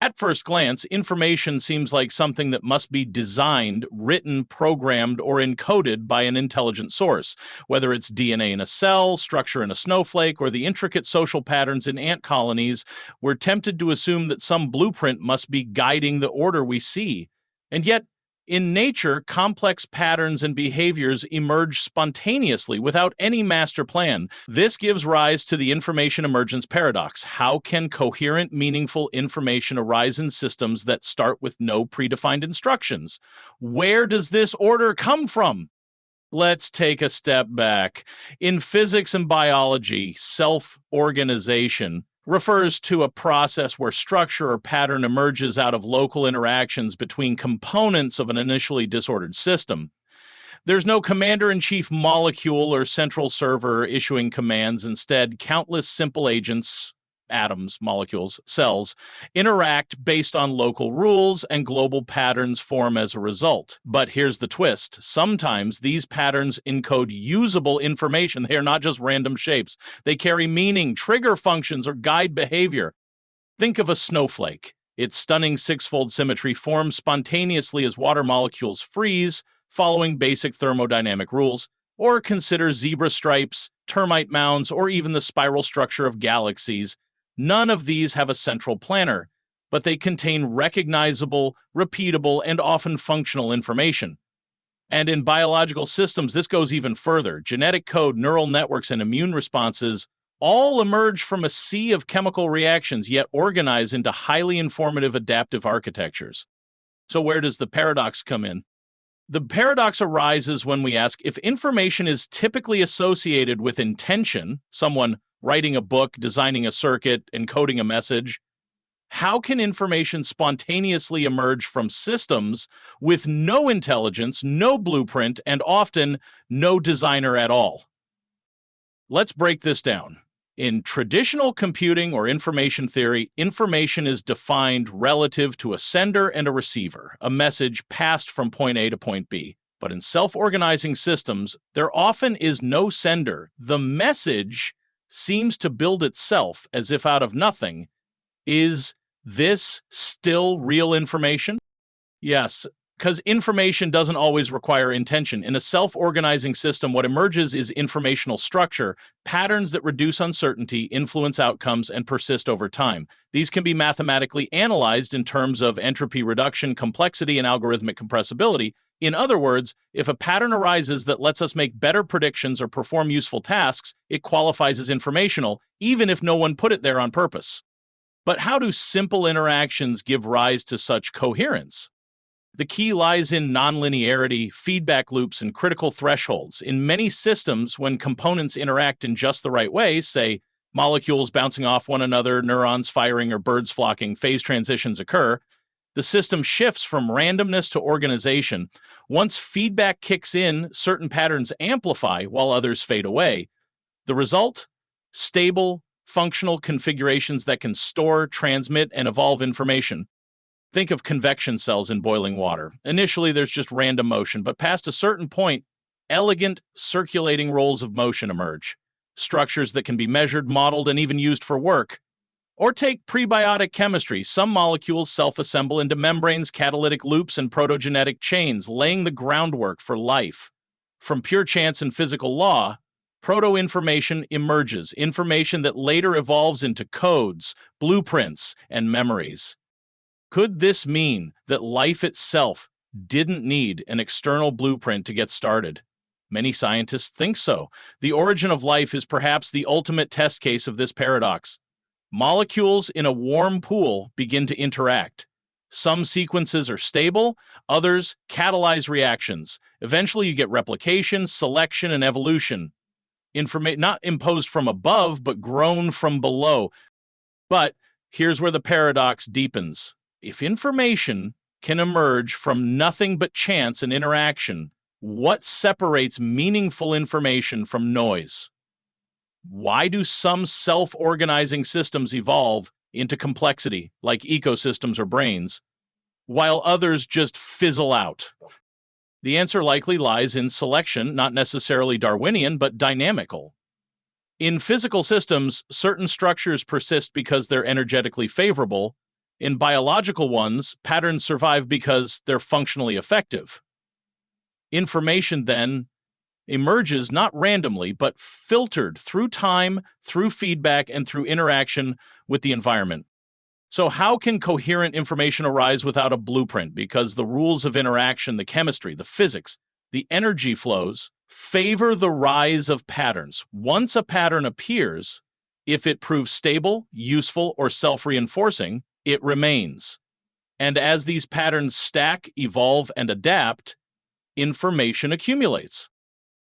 At first glance, information seems like something that must be designed, written, programmed, or encoded by an intelligent source. Whether it's DNA in a cell, structure in a snowflake, or the intricate social patterns in ant colonies, we're tempted to assume that some blueprint must be guiding the order we see. And yet, in nature, complex patterns and behaviors emerge spontaneously without any master plan. This gives rise to the Information Emergence Paradox. How can coherent, meaningful information arise in systems that start with no predefined instructions? Where does this order come from? Let's take a step back. In physics and biology, self-organization refers to a process where structure or pattern emerges out of local interactions between components of an initially disordered system. There's no commander-in-chief molecule or central server issuing commands. Instead, countless simple agents, atoms, molecules, cells, interact based on local rules, and global patterns form as a result. But here's the twist. Sometimes these patterns encode usable information. They are not just random shapes. They carry meaning, trigger functions, or guide behavior. Think of a snowflake. Its stunning six-fold symmetry forms spontaneously as water molecules freeze, following basic thermodynamic rules. Or consider zebra stripes, termite mounds, or even the spiral structure of galaxies. None of these have a central planner, but they contain recognizable, repeatable, and often functional information. And in biological systems, this goes even further. Genetic code, neural networks, and immune responses all emerge from a sea of chemical reactions, yet organize into highly informative adaptive architectures. So where does the paradox come in? The paradox arises when we ask, if information is typically associated with intention, someone writing a book, designing a circuit, encoding a message, how can information spontaneously emerge from systems with no intelligence, no blueprint, and often no designer at all? Let's break this down. In traditional computing or information theory, information is defined relative to a sender and a receiver, a message passed from point A to point B. But in self-organizing systems, there often is no sender. The message seems to build itself as if out of nothing. Is this still real information? Yes, because information doesn't always require intention. In a self-organizing system, what emerges is informational structure, patterns that reduce uncertainty, influence outcomes, and persist over time. These can be mathematically analyzed in terms of entropy reduction, complexity, and algorithmic compressibility. In other words, if a pattern arises that lets us make better predictions or perform useful tasks, it qualifies as informational, even if no one put it there on purpose. But how do simple interactions give rise to such coherence? The key lies in nonlinearity, feedback loops, and critical thresholds. In many systems, when components interact in just the right way, say molecules bouncing off one another, neurons firing, or birds flocking, phase transitions occur. The system shifts from randomness to organization. Once feedback kicks in, certain patterns amplify while others fade away. The result? Stable, functional configurations that can store, transmit, and evolve information. Think of convection cells in boiling water. Initially, there's just random motion, but past a certain point, elegant, circulating rolls of motion emerge. Structures that can be measured, modeled, and even used for work. Or take prebiotic chemistry. Some molecules self-assemble into membranes, catalytic loops, and protogenetic chains, laying the groundwork for life. From pure chance and physical law, proto-information emerges, information that later evolves into codes, blueprints, and memories. Could this mean that life itself didn't need an external blueprint to get started? Many scientists think so. The origin of life is perhaps the ultimate test case of this paradox. Molecules in a warm pool begin to interact. Some sequences are stable, others catalyze reactions. Eventually you get replication, selection, and evolution. Not imposed from above, but grown from below. But here's where the paradox deepens. If information can emerge from nothing but chance and interaction, what separates meaningful information from noise? Why do some self-organizing systems evolve into complexity, like ecosystems or brains, while others just fizzle out? The answer likely lies in selection, not necessarily Darwinian, but dynamical. In physical systems, certain structures persist because they're energetically favorable, In biological ones, patterns survive because they're functionally effective. Information then emerges not randomly, but filtered through time, through feedback, and through interaction with the environment. So, how can coherent information arise without a blueprint? Because the rules of interaction, the chemistry, the physics, the energy flows favor the rise of patterns. Once a pattern appears, if it proves stable, useful, or self reinforcing, it remains. And as these patterns stack, evolve, and adapt, information accumulates.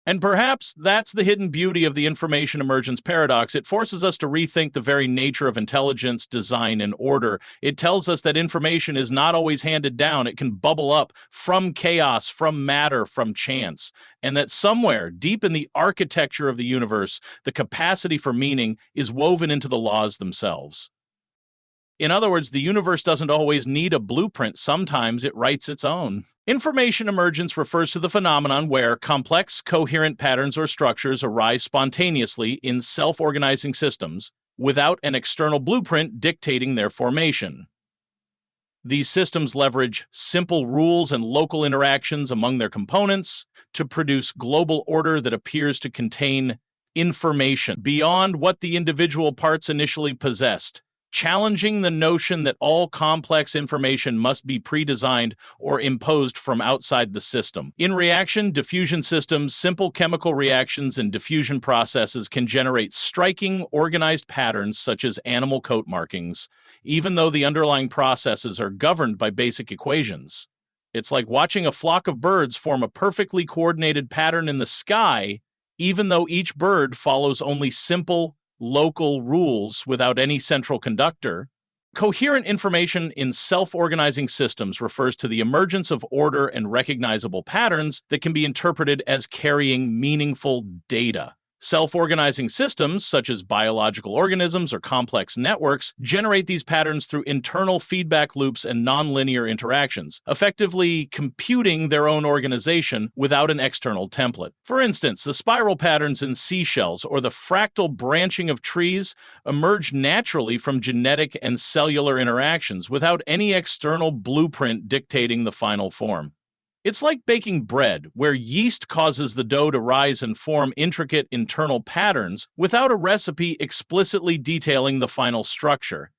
And perhaps that's the hidden beauty of the information emergence paradox. It forces us to rethink the very nature of intelligence, design, and order. It tells us that information is not always handed down. It can bubble up from chaos, from matter, from chance. And that somewhere deep in the architecture of the universe, the capacity for meaning is woven into the laws themselves. In other words, the universe doesn't always need a blueprint. Sometimes it writes its own. Information emergence refers to the phenomenon where complex, coherent patterns or structures arise spontaneously in self-organizing systems without an external blueprint dictating their formation. These systems leverage simple rules and local interactions among their components to produce global order that appears to contain information beyond what the individual parts initially possessed, challenging the notion that all complex information must be pre-designed or imposed from outside the system. In reaction diffusion systems, simple chemical reactions and diffusion processes can generate striking, organized patterns such as animal coat markings, even though the underlying processes are governed by basic equations. It's like watching a flock of birds form a perfectly coordinated pattern in the sky, even though each bird follows only simple, local rules without any central conductor. Coherent information in self-organizing systems refers to the emergence of order and recognizable patterns that can be interpreted as carrying meaningful data. Self-organizing systems, such as biological organisms or complex networks, generate these patterns through internal feedback loops and nonlinear interactions, effectively computing their own organization without an external template. For instance, the spiral patterns in seashells or the fractal branching of trees emerge naturally from genetic and cellular interactions without any external blueprint dictating the final form. It's like baking bread, where yeast causes the dough to rise and form intricate internal patterns without a recipe explicitly detailing the final structure.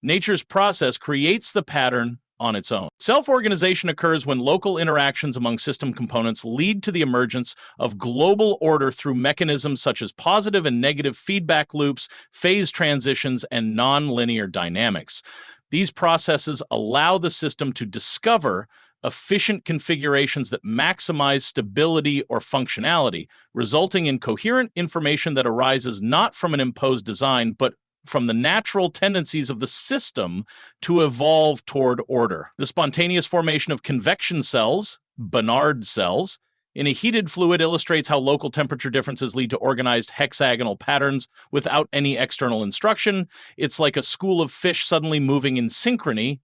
Nature's process creates the pattern on its own. Self-organization occurs when local interactions among system components lead to the emergence of global order through mechanisms such as positive and negative feedback loops, phase transitions, and nonlinear dynamics. These processes allow the system to discover efficient configurations that maximize stability or functionality, resulting in coherent information that arises not from an imposed design, but from the natural tendencies of the system to evolve toward order. The spontaneous formation of convection cells, Barnard cells, in a heated fluid illustrates how local temperature differences lead to organized hexagonal patterns without any external instruction. It's like a school of fish suddenly moving in synchrony.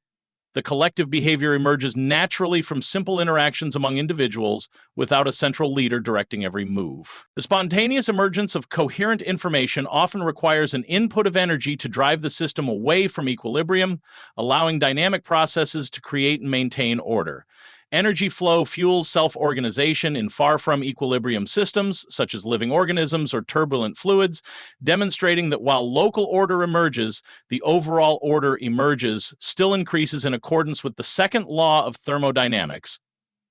The collective behavior emerges naturally from simple interactions among individuals without a central leader directing every move. The spontaneous emergence of coherent information often requires an input of energy to drive the system away from equilibrium, allowing dynamic processes to create and maintain order. Energy flow fuels self-organization in far-from equilibrium systems, such as living organisms or turbulent fluids, demonstrating that while local order emerges, the overall order emerges, still increases in accordance with the second law of thermodynamics.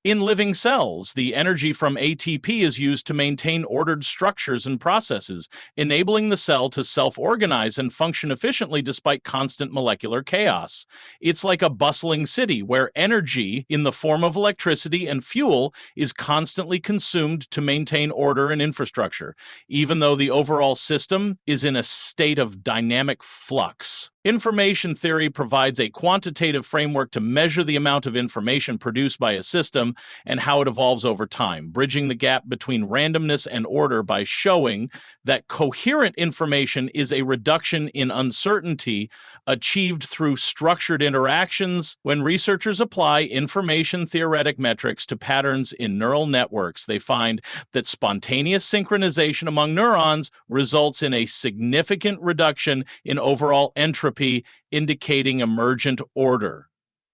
In living cells, the energy from ATP is used to maintain ordered structures and processes, enabling the cell to self-organize and function efficiently despite constant molecular chaos. It's like a bustling city where energy, in the form of electricity and fuel, is constantly consumed to maintain order and infrastructure, even though the overall system is in a state of dynamic flux. Information theory provides a quantitative framework to measure the amount of information produced by a system and how it evolves over time, bridging the gap between randomness and order by showing that coherent information is a reduction in uncertainty achieved through structured interactions. When researchers apply information theoretic metrics to patterns in neural networks, they find that spontaneous synchronization among neurons results in a significant reduction in overall entropy entropy, indicating emergent order.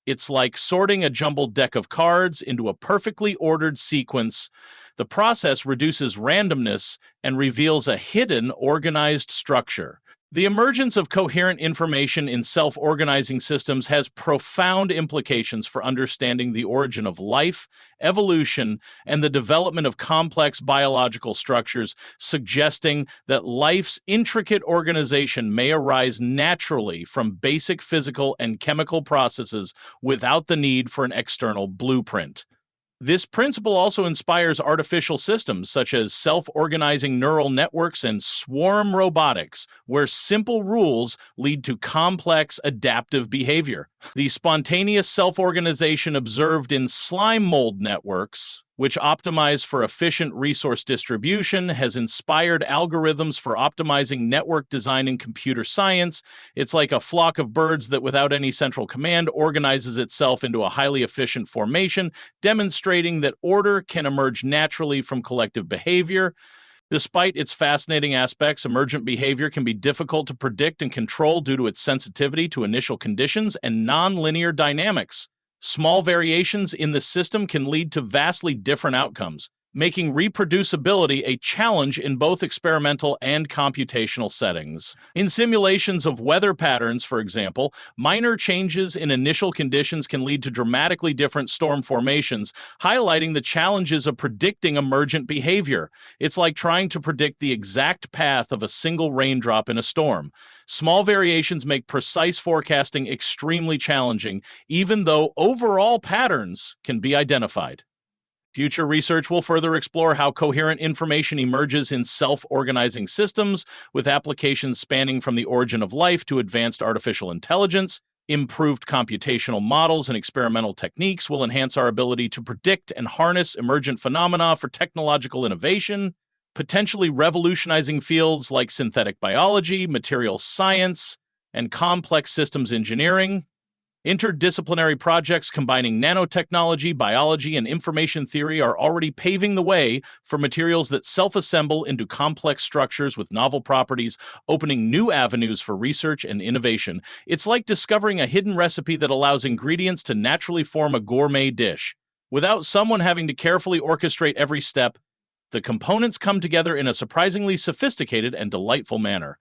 It's like sorting a jumbled deck of cards into a perfectly ordered sequence. The process reduces randomness and reveals a hidden, organized structure. The emergence of coherent information in self-organizing systems has profound implications for understanding the origin of life, evolution, and the development of complex biological structures, suggesting that life's intricate organization may arise naturally from basic physical and chemical processes without the need for an external blueprint. This principle also inspires artificial systems such as self-organizing neural networks and swarm robotics, where simple rules lead to complex adaptive behavior. The spontaneous self-organization observed in slime mold networks, which optimize for efficient resource distribution, has inspired algorithms for optimizing network design in computer science. It's like a flock of birds that, without any central command, organizes itself into a highly efficient formation, demonstrating that order can emerge naturally from collective behavior. Despite its fascinating aspects, emergent behavior can be difficult to predict and control due to its sensitivity to initial conditions and nonlinear dynamics. Small variations in the system can lead to vastly different outcomes, making reproducibility a challenge in both experimental and computational settings. In simulations of weather patterns, for example, minor changes in initial conditions can lead to dramatically different storm formations, highlighting the challenges of predicting emergent behavior. It's like trying to predict the exact path of a single raindrop in a storm. Small variations make precise forecasting extremely challenging, even though overall patterns can be identified. Future research will further explore how coherent information emerges in self-organizing systems, with applications spanning from the origin of life to advanced artificial intelligence. Improved computational models and experimental techniques will enhance our ability to predict and harness emergent phenomena for technological innovation, potentially revolutionizing fields like synthetic biology, materials science, and complex systems engineering. Interdisciplinary projects combining nanotechnology, biology, and information theory are already paving the way for materials that self-assemble into complex structures with novel properties, opening new avenues for research and innovation. It's like discovering a hidden recipe that allows ingredients to naturally form a gourmet dish. Without someone having to carefully orchestrate every step, the components come together in a surprisingly sophisticated and delightful manner.